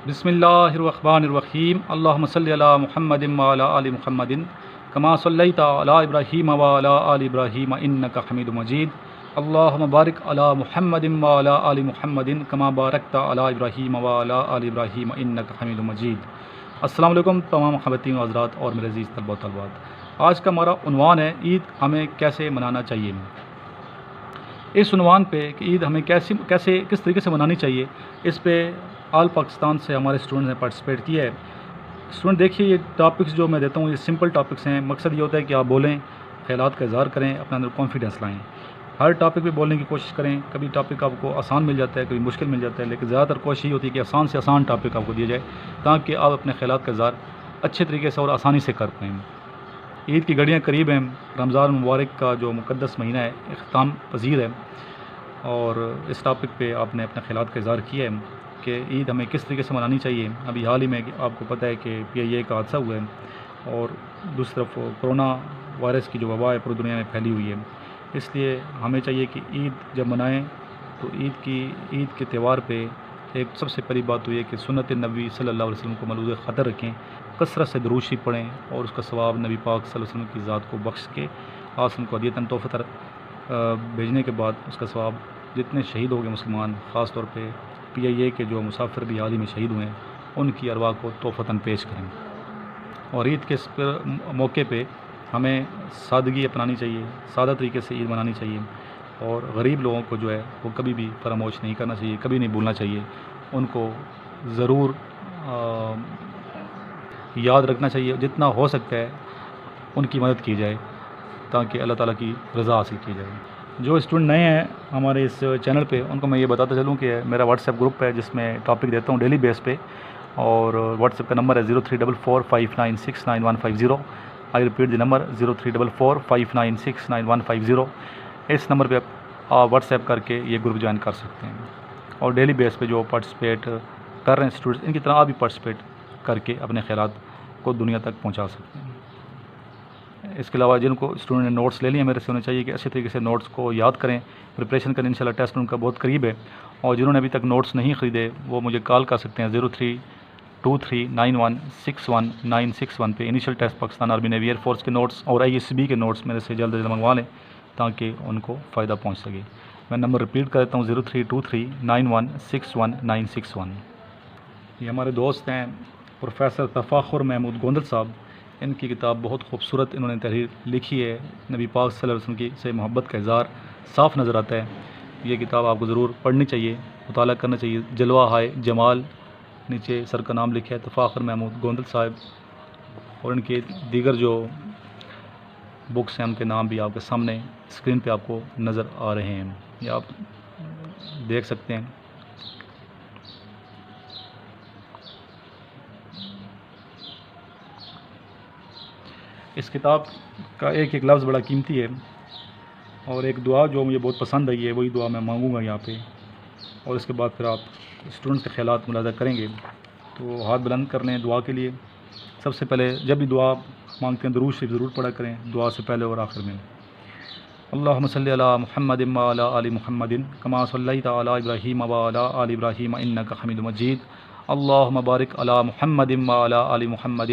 بسم اللہ الرحمن الرحیم اللہم صلی علی محمد وعلی آل محمد کما صلیت علی ابراہیم وعلی آل ابراہیم انک حمید مجید اللہم بارک علی محمد وعلی آل محمد کما بارکت علی ابراہیم وعلی آل ابراہیم انک حمید مجید۔ السلام علیکم تمام خواتین و حضرات اور میرے عزیز طلبہ و طالبات، آج کا ہمارا عنوان ہے عید ہمیں کیسے منانا چاہیے۔ اس عنوان پہ کہ عید ہمیں کس طریقے سے منانی چاہیے، اس پہ آل پاکستان سے ہمارے اسٹوڈنٹس نے پارٹیسپیٹ کیا ہے۔ اسٹوڈنٹ دیکھیے، یہ ٹاپکس جو میں دیتا ہوں یہ سمپل ٹاپکس ہیں۔ مقصد یہ ہوتا ہے کہ آپ بولیں، خیالات کا اظہار کریں، اپنے اندر کانفیڈنس لائیں، ہر ٹاپک پہ بولنے کی کوشش کریں۔ کبھی ٹاپک آپ کو آسان مل جاتا ہے، کبھی مشکل مل جاتا ہے، لیکن زیادہ تر کوشش یہ ہوتی ہے کہ آسان سے آسان ٹاپک آپ کو دیا جائے تاکہ آپ اپنے خیالات کا اظہار اچھے طریقے سے اور آسانی سے کر پائیں۔ عید کی گھڑیاں قریب ہیں، رمضان المبارک کا جو مقدس مہینہ ہے اختتام پذیر ہے، اور اس ٹاپک پہ آپ نے اپنے خیالات کا اظہار کیا ہے کہ عید ہمیں کس طریقے سے منانی چاہیے۔ ابھی حال ہی میں آپ کو پتہ ہے کہ PIA کا حادثہ ہوا ہے، اور دوسری طرف کرونا وائرس کی جو وبا ہے پوری دنیا میں پھیلی ہوئی ہے۔ اس لیے ہمیں چاہیے کہ عید جب منائیں تو عید کے تہوار پہ ایک سب سے پہلی بات تو یہ کہ سنت نبی صلی اللہ علیہ وسلم کو ملحوظ خاطر رکھیں، کثرت سے درود شریف پڑھیں، اور اس کا ثواب نبی پاک صلی اللہ علیہ وسلم کی ذات کو بخش کے آسم کو ہدیۃً تحفۃً بھیجنے کے بعد اس کا ثواب جتنے شہید ہو گئے مسلمان، خاص طور پہ PIA کے جو مسافر بھی حال ہی میں شہید ہوئے ہیں، ان کی ارواح کو تحفتاً پیش کریں۔ اور عید کے اس موقع پہ ہمیں سادگی اپنانی چاہیے، سادہ طریقے سے عید منانی چاہیے، اور غریب لوگوں کو جو ہے وہ کبھی بھی فراموش نہیں کرنا چاہیے، کبھی نہیں بھولنا چاہیے، ان کو ضرور یاد رکھنا چاہیے، جتنا ہو سکتا ہے ان کی مدد کی جائے تاکہ اللہ تعالیٰ کی رضا حاصل کی جائے۔ جو اسٹوڈنٹ نئے ہیں ہمارے اس چینل پہ، ان کو میں یہ بتاتا چلوں کہ میرا واٹس ایپ گروپ ہے جس میں ٹاپک دیتا ہوں ڈیلی بیس پہ، اور واٹس ایپ کا نمبر ہے 0344596150۔ I repeat the number 0344596150۔ اس نمبر پہ آپ واٹس ایپ کر کے یہ گروپ جوائن کر سکتے ہیں، اور ڈیلی بیس پہ جو پارٹیسپیٹ کر رہے ہیں اسٹوڈنٹس، ان کی طرح آپ بھی پارٹیسپیٹ کر کے اپنے خیالات کو دنیا تک پہنچا سکتے ہیں۔ اس کے علاوہ جن کو اسٹوڈنٹ نے نوٹس لے لیے میرے سے، ہونے چاہیے کہ اچھے طریقے سے نوٹس کو یاد کریں، پریپریشن کریں، انشاءاللہ ٹیسٹ ان کا بہت قریب ہے۔ اور جنہوں نے ابھی تک نوٹس نہیں خریدے وہ مجھے کال کر سکتے ہیں 0323916191 پہ۔ Initial test Pakistan army navy air force کے نوٹس اور ISB کے نوٹس میرے سے جلد از جلد منگوا لیں تاکہ ان کو فائدہ پہنچ سکے۔ میں نمبر رپیٹ کر دیتا ہوں 0323916191۔ یہ ہمارے دوست ہیں پروفیسر تفاخر محمود گوندل صاحب، ان کی کتاب بہت خوبصورت انہوں نے تحریر لکھی ہے، نبی پاک صلی اللہ علیہ وسلم کی سے محبت کا اظہار صاف نظر آتا ہے۔ یہ کتاب آپ کو ضرور پڑھنی چاہیے، مطالعہ کرنا چاہیے۔ جلوہ ہائے جمال، نیچے سر کا نام لکھا ہے تفاخر محمود گوندل صاحب، اور ان کے دیگر جو بکس ہیں ان کے نام بھی آپ کے سامنے اسکرین پہ آپ کو نظر آ رہے ہیں، یہ آپ دیکھ سکتے ہیں۔ اس کتاب کا ایک ایک لفظ بڑا قیمتی ہے، اور ایک دعا جو مجھے بہت پسند آئی ہے وہی دعا میں مانگوں گا یہاں پہ، اور اس کے بعد پھر آپ اسٹوڈنٹس کے خیالات ملاحظہ کریں گے۔ تو ہاتھ بلند کر لیں دعا کے لیے۔ سب سے پہلے جب بھی دعا مانگتے ہیں درود شریف ضرور پڑھا کریں دعا سے پہلے اور آخر میں۔ اللہم صلی علی محمد وعلی آل محمد کما صلیت علی ابراہیم وعلی آل ابراہیم انک حمید مجید۔ اللہم بارک علی محمد وعلی آل محمد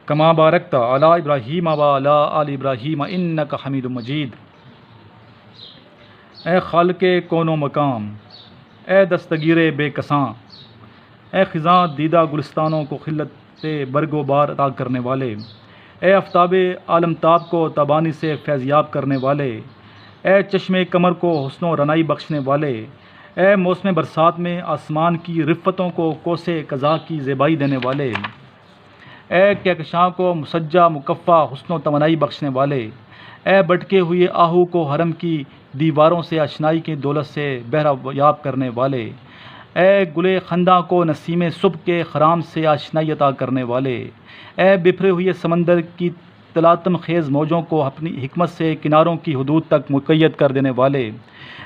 کما بارکت علی ابراہیم وعلی آل ابراہیم انک حمید مجید۔ اے خالق کون و مقام، اے دستگیر بے کساں، اے خزاں دیدہ گلستانوں کو خلت برگ و بار عطا کرنے والے، اے آفتاب عالم تاب کو تابانی سے فیضیاب کرنے والے، اے چشم قمر کو حسن و رنائی بخشنے والے، اے موسم برسات میں آسمان کی رفتوں کو کوسے قضا کی زیبائی دینے والے، اے کہکشاں کو مسجع مکفّا حسن و توانائی بخشنے والے، اے بٹکے ہوئے آہو کو حرم کی دیواروں سے آشنائی کی دولت سے بہرہ یاب کرنے والے، اے گلے خنداں کو نسیم صبح کے خرام سے آشنائی عطا کرنے والے، اے بکھرے ہوئے سمندر کی تلاطم خیز موجوں کو اپنی حکمت سے کناروں کی حدود تک مقید کر دینے والے،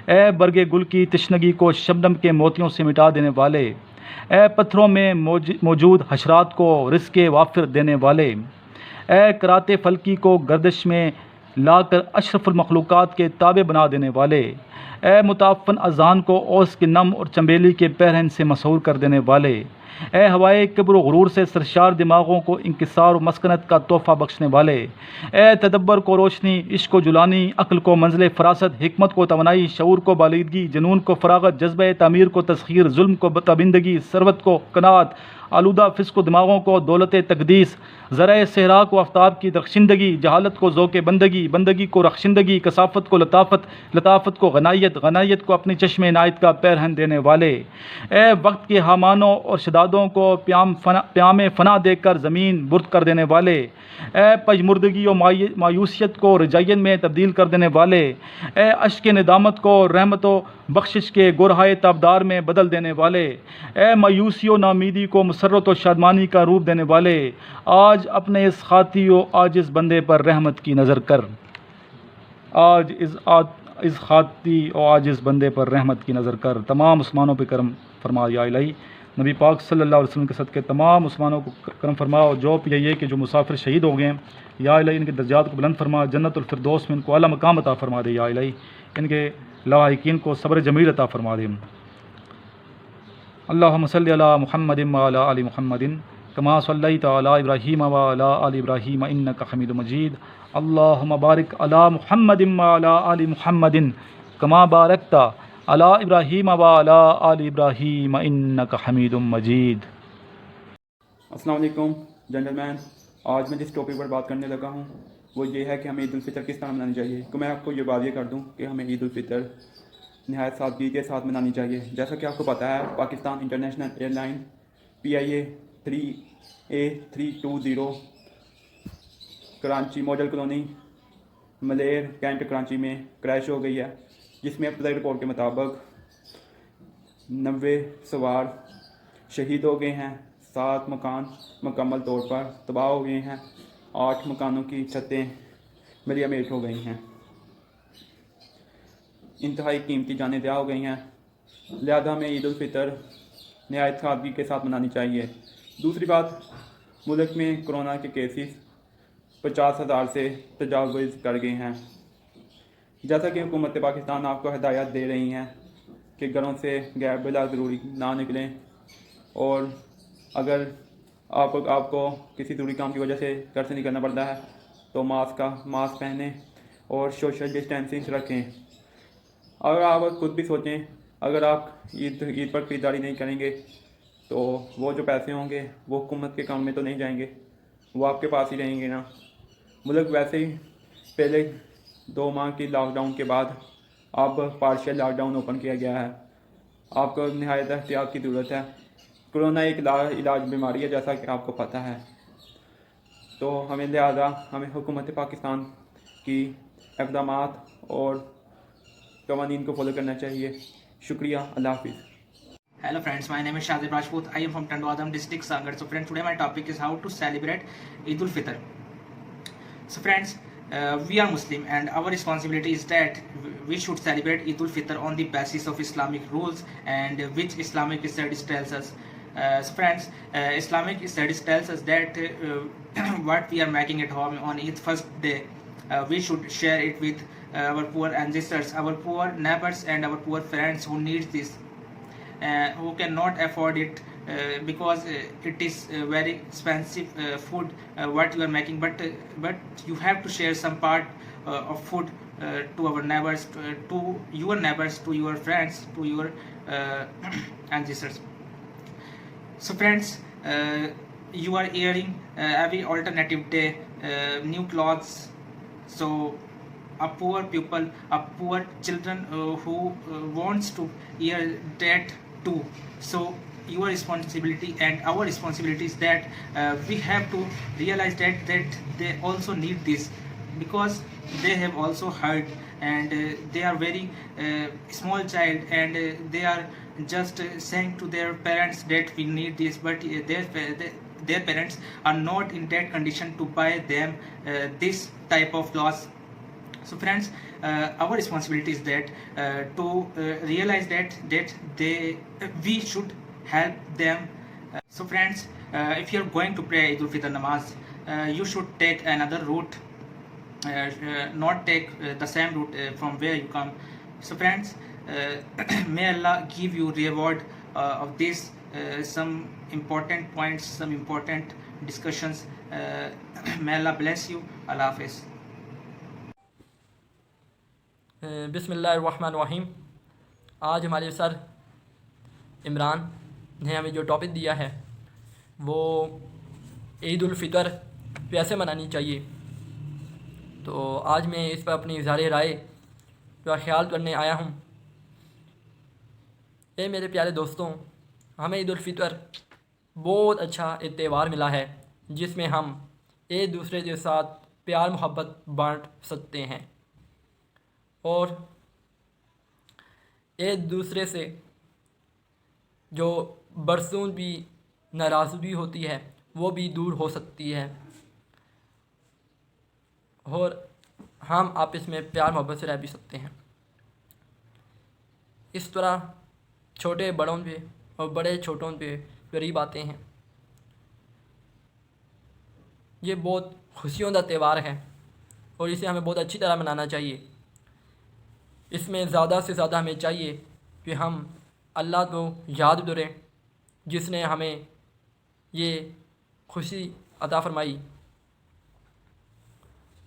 اے برگ گل کی تشنگی کو شبنم کے موتیوں سے مٹا دینے والے، اے پتھروں میں موجود حشرات کو رزق وافر دینے والے، اے کرات فلکی کو گردش میں لا کر اشرف المخلوقات کے تابع بنا دینے والے، اے متعفن اذان کو اوس کے نم اور چنبیلی کے پیرہن سے مسحور کر دینے والے، اے ہوائے کبر و غرور سے سرشار دماغوں کو انکسار و مسکنت کا تحفہ بخشنے والے، اے تدبر کو روشنی، عشق و جلانی، عقل کو منزل فراست، حکمت کو توانائی، شعور کو بالیدگی، جنون کو فراغت، جذبہ تعمیر کو تسخیر، ظلم کو تابندگی، ثروت کو قناعت، آلودہ فسق و دماغوں کو دولت تقدیس، زرع صحرا کو آفتاب کی درخشندگی، جہالت کو ذوق بندگی، بندگی کو رخشندگی، کثافت کو لطافت، لطافت کو غنائیت، غنائیت کو اپنی چشم عنایت کا پیرہن دینے والے، اے وقت کے حامانوں اور شدادوں کو پیام فنا دے کر زمین برد کر دینے والے، اے پژمردگی و مایوسیت کو رجائن میں تبدیل کر دینے والے، اے اشک ندامت کو رحمت و بخشش کے گرہائے تابدار میں بدل دینے والے، اے مایوسی و نامیدی کو مسرت و شادمانی کا روپ دینے والے، آج اپنے اس خاطی و عاجز بندے پر رحمت کی نظر کر، آج اس خاطی و عاجز بندے پر رحمت کی نظر کر، تمام مسلمانوں پہ کرم فرما یا الہی، نبی پاک صلی اللہ علیہ وسلم کے صدقے تمام مسلمانوں کو کرم فرما، اور جو یہ کہ جو مسافر شہید ہو گئے ہیں یا الہی ان کے درجات کو بلند فرما، جنت الفردوس میں ان کو اعلیٰ مقام عطا فرما دے یا الہی، ان کے لاحقین کو صبر جمیل عطا فرما دے۔ اللہم صلی علی محمد وعلی آل محمد کما صلیت علی ابراہیم وعلی آل ابراہیم انک حمید مجید، اللہم بارک علی محمد وعلی آل محمد کما بارکت علی ابراہیم وعلی آل ابراہیم انک حمید مجید۔ السلام علیکم جنرل مین، آج میں جس ٹاپک پر بات کرنے لگا ہوں وہ یہ ہے کہ ہمیں عید الفطر کس طرح منانی چاہیے۔ تو میں آپ کو یہ واضح کر دوں کہ ہمیں عید الفطر نہایت سادگی کے ساتھ منانی چاہیے۔ جیسا کہ آپ کو پتہ ہے Pakistan international airline PIA 3A320 Karachi model colony Malir cantt Karachi میں کریش ہو گئی ہے، جس میں ابتدائی رپورٹ کے مطابق 90 سوار شہید ہو گئے ہیں، 7 مکان مکمل طور پر تباہ ہو گئے ہیں، 8 مکانوں کی چھتیں ملیا میٹ ہو گئی ہیں، انتہائی قیمتی جانیں ضیاع ہو گئی ہیں، لہذا ہمیں عید الفطر نہایت سادگی کے ساتھ منانی چاہیے۔ دوسری بات، ملک میں کرونا کے کیسز 50,000 سے تجاوز کر گئے ہیں، جیسا کہ حکومت پاکستان آپ کو ہدایات دے رہی ہیں کہ گھروں سے غیر بلا ضروری نہ نکلیں، اور اگر آپ کو کسی ضروری کام کی وجہ سے گھر سے نکلنا پڑتا ہے تو ماسک پہنیں اور سوشل ڈسٹینسنگ رکھیں۔ اگر آپ خود بھی سوچیں، اگر آپ عید پر خریداری نہیں کریں گے تو وہ جو پیسے ہوں گے وہ حکومت کے اکاؤنٹ میں تو نہیں جائیں گے، وہ آپ کے پاس ہی رہیں گے نا۔ ملک ویسے ہی پہلے 2 ماہ کی لاک ڈاؤن کے بعد اب پارشل لاک ڈاؤن اوپن کیا گیا ہے، آپ کو نہایت احتیاط کی ضرورت ہے۔ کرونا ایک علاج بیماری ہے جیسا کہ آپ کو پتہ ہے، تو لہٰذا ہمیں حکومت پاکستان کی اقدامات اور قوانین کو فالو کرنا چاہیے۔ شکریہ، اللہ حافظ۔ Hello friends, my name is Shazib Rajput. I am from Tandwadam district, Sangar. So friends, today my topic is how to celebrate Eid ul-Fitr. So friends, we are Muslim and our responsibility is that we should celebrate Eid ul-Fitr on the basis of Islamic rules and which Islamic studies tells us. So friends, Islamic studies tells us that what we are making at home on Eid first day, we should share it with our poor ancestors, our poor neighbors and our poor friends who need this, who cannot afford it because it is very expensive food what you are making, but you have to share some part of food to our neighbors, to your neighbors, to your friends, to your ancestors. So friends, you are hearing every alternative day new clothes, so a poor people, a poor children who wants to hear that too. So your responsibility and our responsibility is that we have to realize that they also need this, because they have also heard and they are very small child and they are just saying to their parents that we need this, but their parents are not in that condition to buy them this type of clothes. So friends, our responsibility is that to realize that we should help them. So friends, if you are going to pray Eid ul-Fitr namaz, you should take another route, not take the same route from where you come. So friends, may Allah give you reward of this some important points, some important discussions. May Allah bless you. Allah Hafiz. بسم اللہ الرحمن الرحیم. آج ہمارے سر عمران نے ہمیں جو topic دیا ہے وہ عید الفطر کیسے منانی چاہیے. تو آج میں اس پر اپنی اظہار رائے کا خیال کرنے آیا ہوں. اے میرے پیارے دوستوں، ہمیں عید الفطر بہت اچھا ایک تہوار ملا ہے جس میں ہم ایک دوسرے کے ساتھ پیار محبت بانٹ سکتے ہیں اور ایک دوسرے سے جو برسوں بھی ناراضگی ہوتی ہے وہ بھی دور ہو سکتی ہے اور ہم آپس میں پیار محبت سے رہ بھی سکتے ہیں. اس طرح چھوٹے بڑوں پہ اور بڑے چھوٹوں پہ قریب آتے ہیں. یہ بہت خوشیوں کا تہوار ہے اور اسے ہمیں بہت اچھی طرح منانا چاہیے. اس میں زیادہ سے زیادہ ہمیں چاہیے کہ ہم اللہ کو یاد کریں جس نے ہمیں یہ خوشی عطا فرمائی،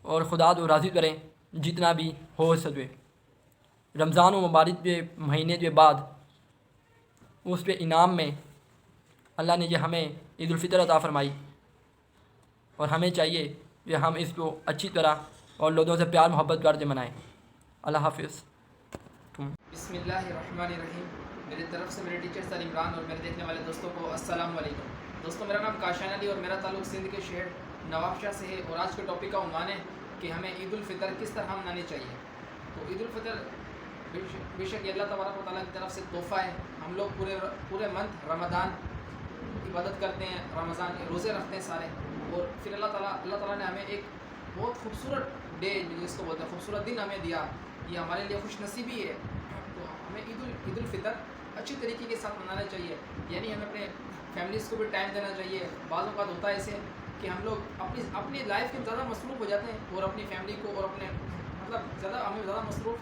اور خدا کو راضی کریں جتنا بھی ہو سکے. رمضان و مبارک کے مہینے کے بعد اس پہ انعام میں اللہ نے یہ ہمیں عید الفطر عطا فرمائی اور ہمیں چاہیے کہ ہم اس کو اچھی طرح اور لوگوں سے پیار محبت کر کے منائیں. اللہ حافظ. بسم اللہ الرحمن الرحیم. میری طرف سے میرے ٹیچر سر عمران اور میرے دیکھنے والے دوستوں کو السلام علیکم. دوستوں، میرا نام کاشان علی اور میرا تعلق سندھ کے شہر نواب شاہ سے ہے اور آج کے ٹاپک کا عنوان ہے کہ ہمیں عید الفطر کس طرح منانی چاہیے. تو عید الفطر بے شک یہ اللہ تبارک و تعالیٰ کی طرف سے تحفہ ہے. ہم لوگ پورے منتھ رمضان عبادت کرتے ہیں، رمضان روزے رکھتے ہیں سارے، اور پھر اللہ تعالیٰ نے ہمیں ایک بہت خوبصورت ڈے جس کو بولتے ہیں خوبصورت دن ہمیں دیا. یہ ہمارے لیے خوش نصیبی ہے. تو ہمیں عید الفطر اچھی طریقے کے ساتھ منانا چاہیے. یعنی ہمیں اپنے فیملیز کو بھی ٹائم دینا چاہیے. بعض اوقات ہوتا ہے ایسے کہ ہم لوگ اپنی لائف کے زیادہ مصروف ہو جاتے ہیں اور اپنی فیملی کو اور اپنے ہمیں زیادہ مصروف،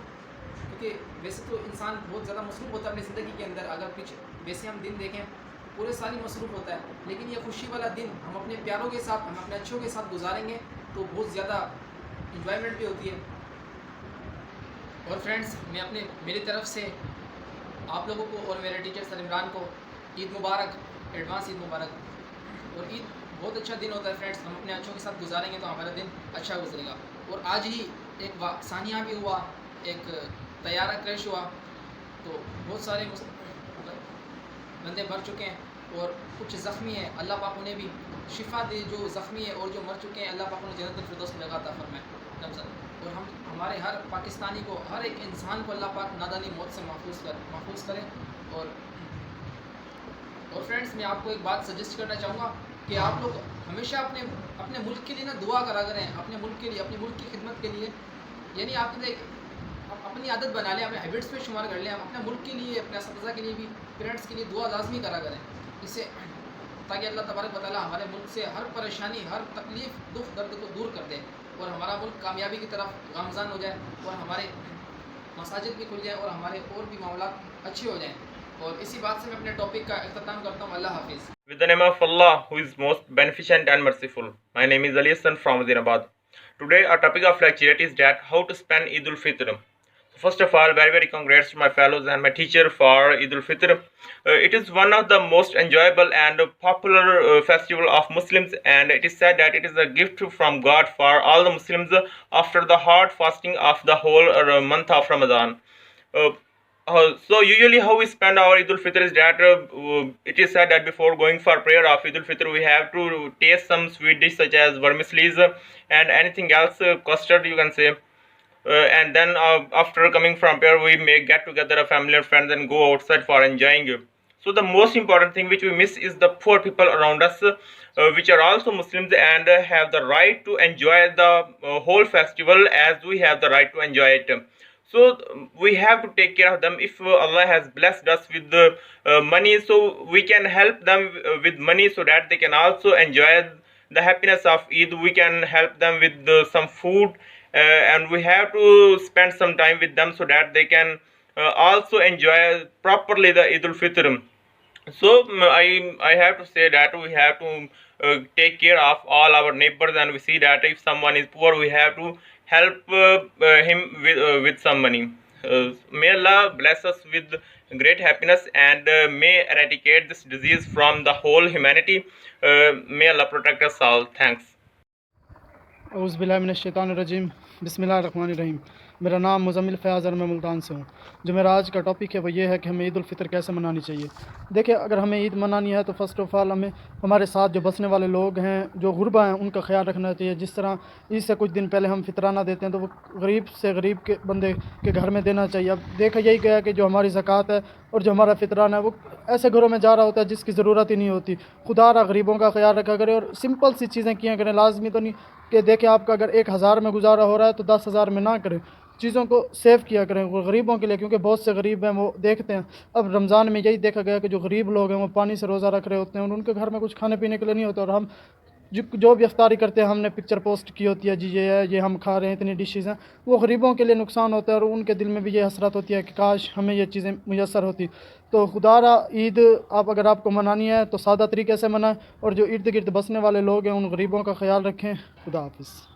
کیونکہ ویسے تو انسان بہت زیادہ مصروف ہوتا ہے اپنی زندگی کے اندر. اگر ویسے ہم دن دیکھیں پورے سال ہی مصروف ہوتا ہے، لیکن یہ خوشی والا دن ہم اپنے پیاروں کے ساتھ، ہم اپنے اچھوں کے ساتھ گزاریں گے تو بہت زیادہ انجوائمنٹ بھی ہوتی ہے. اور فرینڈس، میری طرف سے آپ لوگوں کو اور میرے ٹیچر سر عمران کو عید مبارک، ایڈوانس عید مبارک. اور عید بہت اچھا دن ہوتا ہے فرینڈس. ہم اپنے اچھوں کے ساتھ گزاریں گے تو ہمارا دن اچھا گزرے گا. اور آج ہی ایک ثانیہ بھی ہوا، ایک طیارہ کریش ہوا، تو بہت سارے بندے مر چکے ہیں اور کچھ زخمی ہیں. اللہ پاک انہیں بھی شفا دے، جو زخمی ہیں اور جو مر چکے ہیں اللہ پاک انہیں جنت الفردوس میں جگہ عطا فرمائے. اور ہمارے ہر پاکستانی کو، ہر ایک انسان کو اللہ پاک نادانی موت سے محفوظ کرے. اور فرینڈس، میں آپ کو ایک بات سجیسٹ کرنا چاہوں گا کہ آپ لوگ ہمیشہ اپنے ملک کے لیے دعا کرا کریں، اپنے ملک کے لیے، اپنے ملک کی خدمت کے لیے. یعنی آپ اپنی عادت بنا لیں، اپنے ہیبٹس پہ شمار کر لیں. اپنے ملک کے لیے، اپنے اساتذہ کے لیے بھی، پیرنٹس کے لیے دعا لازمی کرا کریں، اس سے تاکہ اللہ تبارک و تعالیٰ ہمارے ملک سے ہر پریشانی، ہر تکلیف، دکھ درد کو دور کر دے اور ہمارا ملک کامیابی کی طرف گامزن ہو جائے اور ہمارے مساجد بھی کھل جائیں اور ہمارے اور بھی معاملات اچھے ہو جائیں. اور اسی بات سے میں اپنے ٹاپک کا اختتام کرتا ہوں. اللہ حافظ. With the name of Allah, who is most beneficent and merciful. My name is Ali Hassan from Zinabad. Today our topic of lecture is that how to spend Eid al-Fitr. First of all, very congrats to my fellows and my teacher for Eid al-Fitr. It is one of the most enjoyable and popular festival of Muslims, and it is said that it is a gift from God for all the Muslims after the hard fasting of the whole month of Ramadan. So usually how we spend our Eid al-Fitr is that it is said that before going for prayer of Eid al-Fitr we have to taste some sweet dish such as vermicelli and anything else, custard you can say. And then after coming from prayer we may get together a family and friends and go outside for enjoying. So the most important thing which we miss is the poor people around us which are also Muslims and have the right to enjoy the whole festival as we have the right to enjoy it. So we have to take care of them. If Allah has blessed us with money, so we can help them with money so that they can also enjoy the happiness of Eid. We can help them with some food and we have to spend some time with them so that they can also enjoy properly the Eid al-Fitr. So I have to say that we have to take care of all our neighbors, and we see that if someone is poor, we have to help him with some money. May Allah bless us with great happiness, and may eradicate this disease from the whole humanity. May Allah protect us all. Thanks. اعوذ باللہ من الشیطان الرجیم، بسم اللہ الرحمن الرحیم۔ میرا نام مزمل فیاض اور میں ملتان سے ہوں۔ جو میرا آج کا ٹاپک ہے وہ یہ ہے کہ ہمیں عید الفطر کیسے منانی چاہیے۔ دیکھیں، اگر ہمیں عید منانی ہے تو فرسٹ آف آل ہمیں ہمارے ساتھ جو بسنے والے لوگ ہیں، جو غربا ہیں، ان کا خیال رکھنا چاہیے۔ جس طرح عید سے کچھ دن پہلے ہم فطرانہ دیتے ہیں تو وہ غریب سے غریب کے بندے کے گھر میں دینا چاہیے۔ اب دیکھا یہی گیا کہ جو ہماری زکوٰۃ ہے اور جو ہمارا فطرانہ ہے وہ ایسے گھروں میں جا رہا ہوتا ہے جس کی ضرورت ہی نہیں ہوتی۔ خدا را غریبوں کا خیال رکھا کرے اور سمپل سی چیزیں کیا کریں۔ لازمی تو نہیں کہ دیکھیں آپ کا اگر 1000 میں گزارا ہو رہا ہے تو 10,000 میں نہ کریں، چیزوں کو سیو کیا کریں غریبوں کے لیے، کیونکہ بہت سے غریب ہیں وہ دیکھتے ہیں۔ اب رمضان میں یہی دیکھا گیا کہ جو غریب لوگ ہیں وہ پانی سے روزہ رکھ رہے ہوتے ہیں اور ان کے گھر میں کچھ کھانے پینے کے لیے نہیں ہوتا، اور ہم جو بھی افطاری کرتے ہیں ہم نے پکچر پوسٹ کی ہوتی ہے، جی یہ ہے، یہ ہم کھا رہے ہیں، اتنی ڈشز ہیں، وہ غریبوں کے لیے نقصان ہوتا ہے اور ان کے دل میں بھی یہ حسرت ہوتی ہے کہ کاش ہمیں یہ چیزیں میسر ہوتی۔ تو خدا را عید اگر آپ کو منانی ہے تو سادہ طریقے سے منائیں، اور جو ارد گرد بسنے والے لوگ ہیں ان غریبوں کا خیال رکھیں۔ خدا حافظ۔